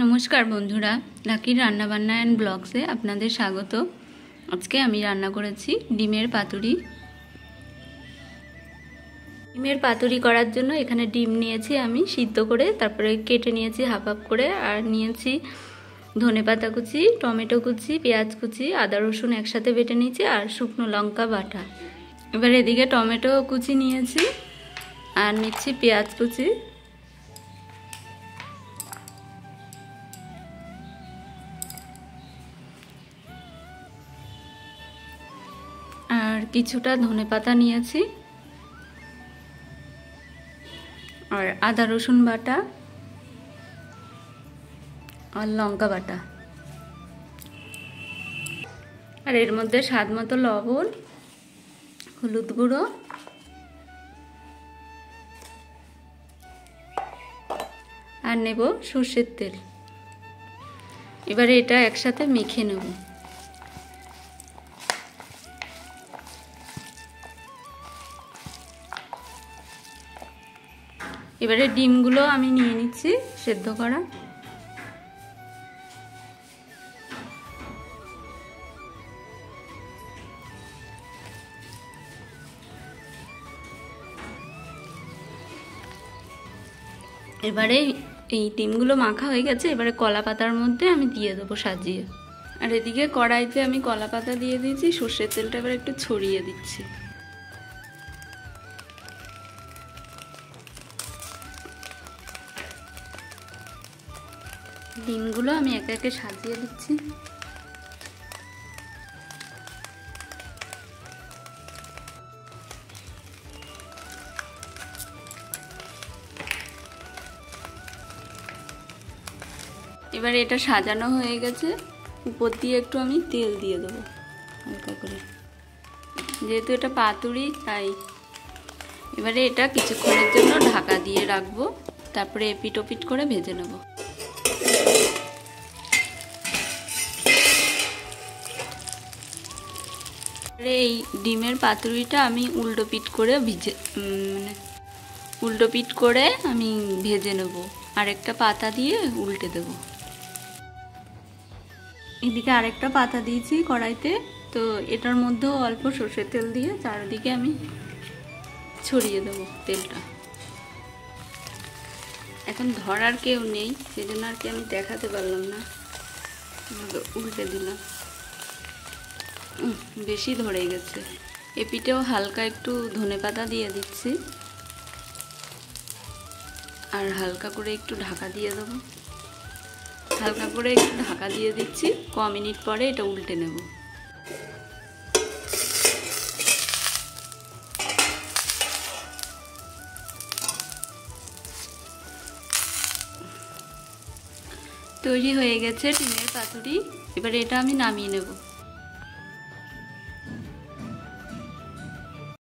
নমস্কার বন্ধুরা, লাকির রান্নাবান্না অ্যান্ড ব্লগসে আপনাদের স্বাগত। আজকে আমি রান্না করেছি ডিমের পাতুরি। ডিমের পাতুরি করার জন্য এখানে ডিম নিয়েছি আমি সিদ্ধ করে, তারপরে কেটে নিয়েছি হাফ হাফ করে, আর নিয়েছি ধনেপাতা কুচি, টমেটো কুচি, পেঁয়াজ কুচি, আদা রসুন একসাথে বেটে নিয়েছি, আর শুকনো লঙ্কা বাটা। এবার এদিকে টমেটো কুচি নিয়েছি আর নিচ্ছি পেঁয়াজ কুচি। আর কিছুটা ধনেপাতা নিয়েছি, আর আদা রসুন বাটা আর লঙ্কা বাটা, আর এর মধ্যে স্বাদ মতো লবণ, হলুদ গুঁড়ো আর নেব সর্ষের তেল। এবারে এটা একসাথে মেখে নেব। এবারে ডিমগুলো আমি নিয়ে নিচ্ছি সেদ্ধ করা। এবারে এই ডিমগুলো মাখা হয়ে গেছে, এবারে কলা পাতার মধ্যে আমি দিয়ে দেবো সাজিয়ে। আর এদিকে কড়াইতে আমি কলা পাতা দিয়ে দিয়েছি, সর্ষের তেলটা এবার একটু ছড়িয়ে দিচ্ছি। ডিমগুলো আমি একে একে সাজিয়ে দিচ্ছি। এবার এটা সাজানো হয়ে গেছে, উপর দিয়ে একটু আমি তেল দিয়ে দেবো হালকা করে, যেহেতু এটা পাতুরি তাই। এবারে এটা কিছুক্ষণের জন্য ঢাকা দিয়ে রাখবো, তারপরে এপিট ওপিট করে ভেজে নেব। এই ডিমের পাতুরিটা আমি উল্টো পিট করে উল্টো পিট করে আমি ভেজে নেব, আরেকটা পাতা দিয়ে উল্টে দেব। এদিকে আরেকটা পাতা দিয়েছি কড়াইতে, তো এটার মধ্যেও অল্প সর্ষের তেল দিয়ে চারিদিকে আমি ছড়িয়ে দেব তেলটা। এখন ধরার কেউ নেই, সেজন্য আর কি আমি দেখাতে পারলাম না, উল্টে দিলাম। বেশি ধরে গেছে। এপিটেও হালকা একটু ধনেপাতা দিয়ে দিচ্ছি, আর হালকা করে একটু ঢাকা দিয়ে দেবো। হালকা করে একটু ঢাকা দিয়ে দিচ্ছি, ক মিনিট পরে এটা উল্টে নেব। তৈরি হয়ে গেছে ডিমের পাতুরি। এবারে এটা আমি নামিয়ে নেব।